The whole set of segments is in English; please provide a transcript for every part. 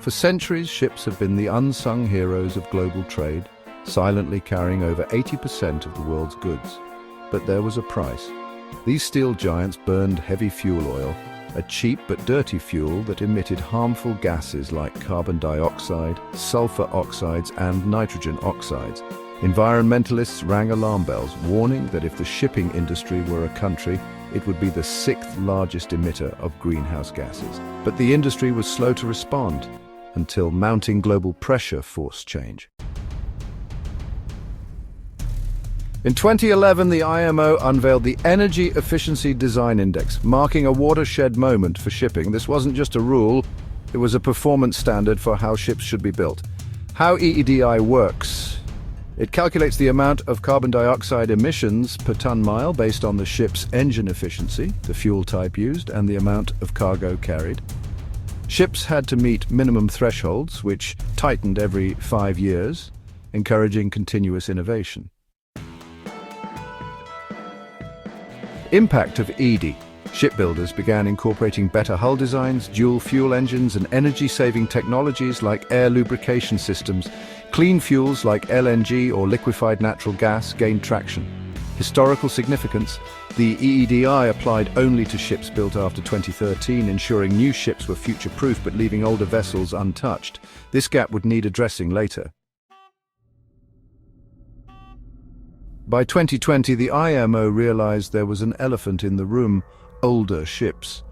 For centuries, ships have been the unsung heroes of global trade, silently carrying over 80% of the world's goods. But there was a price. These steel giants burned heavy fuel oil, a cheap but dirty fuel that emitted harmful gases like carbon dioxide, sulfur oxides, and nitrogen oxides. Environmentalists rang alarm bells, warning that if the shipping industry were a country, it would be the sixth largest emitter of greenhouse gases. But the industry was slow to respond, until mounting global pressure forced change. In 2011, the IMO unveiled the Energy Efficiency Design Index, marking a watershed moment for shipping. This wasn't just a rule, it was a performance standard for how ships should be built. How EEDI works: it calculates the amount of carbon dioxide emissions per ton-mile based on the ship's engine efficiency, the fuel type used, and the amount of cargo carried. Ships had to meet minimum thresholds, which tightened every 5 years, encouraging continuous innovation. Impact of Eedi. Shipbuilders began incorporating better hull designs, dual fuel engines, and energy-saving technologies like air lubrication systems. Clean fuels like LNG or liquefied natural gas gained traction. Historical significance: the EEDI applied only to ships built after 2013, ensuring new ships were future-proof but leaving older vessels untouched. This gap would need addressing later. By 2020, the IMO realized there was an elephant in the room: older ships.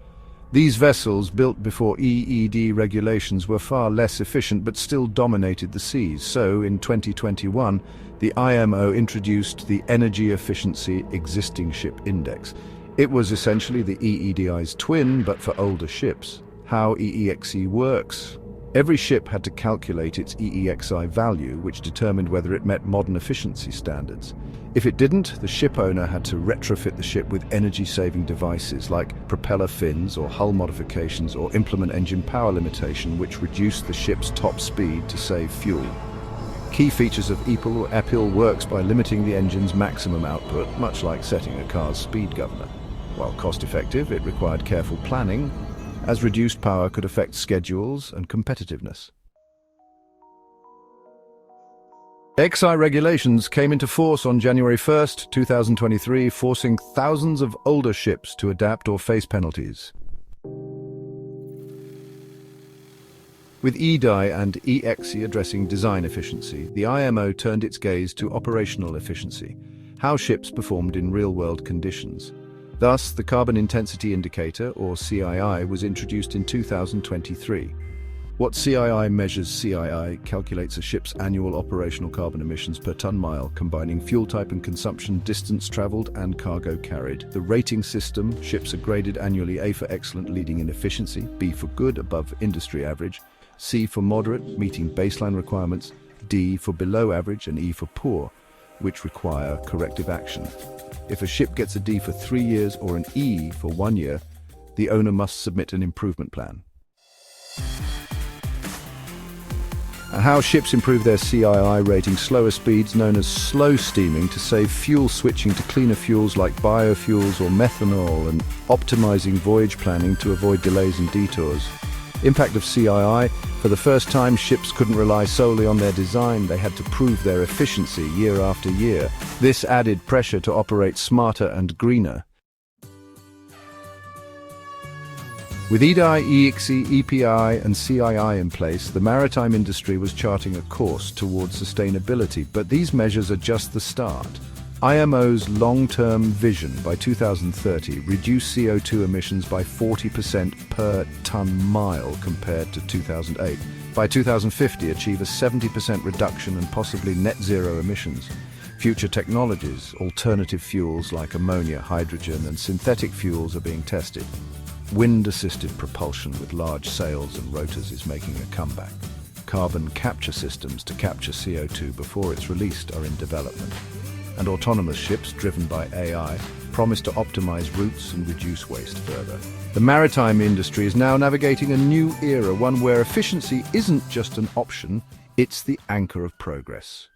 These vessels, built before EED regulations, were far less efficient but still dominated the seas. So, in 2021, the IMO introduced the Energy Efficiency Existing Ship Index. It was essentially the EEDI's twin, but for older ships. How Eexi works: every ship had to calculate its EEXI value, which determined whether it met modern efficiency standards. If it didn't, the ship owner had to retrofit the ship with energy-saving devices like propeller fins or hull modifications, or implement engine power limitation, which reduced the ship's top speed to save fuel. Key features of EPIL or EPIL works by limiting the engine's maximum output, much like setting a car's speed governor. While cost-effective, it required careful planning, as reduced power could affect schedules and competitiveness. EEXI regulations came into force on January 1, 2023, forcing thousands of older ships to adapt or face penalties. With Eedi and Eexi addressing design efficiency, the IMO turned its gaze to operational efficiency, how ships performed in real-world conditions. Thus, the Carbon Intensity Indicator, or CII, was introduced in 2023. What CII measures? CII calculates a ship's annual operational carbon emissions per ton-mile, combining fuel type and consumption, distance traveled, and cargo carried. The rating system: ships are graded annually: A for excellent, leading in efficiency; B for good, above industry average; C for moderate, meeting baseline requirements; D for below average; and E for poor, which require corrective action. If a ship gets a D for 3 years or an E for 1 year, the owner must submit an improvement plan. How ships improve their CII rating: slower speeds, known as slow steaming, to save fuel; switching to cleaner fuels like biofuels or methanol; and optimizing voyage planning to avoid delays and detours. Impact of CII: for the first time, ships couldn't rely solely on their design. They had to prove their efficiency year after year. This added pressure to operate smarter and greener. With Eedi, Eexi, EPI, and CII in place, the maritime industry was charting a course towards sustainability. But these measures are just the start. IMO's long-term vision: by 2030, reduce CO2 emissions by 40% per ton-mile compared to 2008. By 2050, achieve a 70% reduction and possibly net zero emissions. Future technologies: alternative fuels like ammonia, hydrogen, and synthetic fuels are being tested. Wind-assisted propulsion with large sails and rotors is making a comeback. Carbon capture systems to capture CO2 before it's released are in development. And autonomous ships driven by AI promise to optimize routes and reduce waste further. The maritime industry is now navigating a new era, one where efficiency isn't just an option, it's the anchor of progress.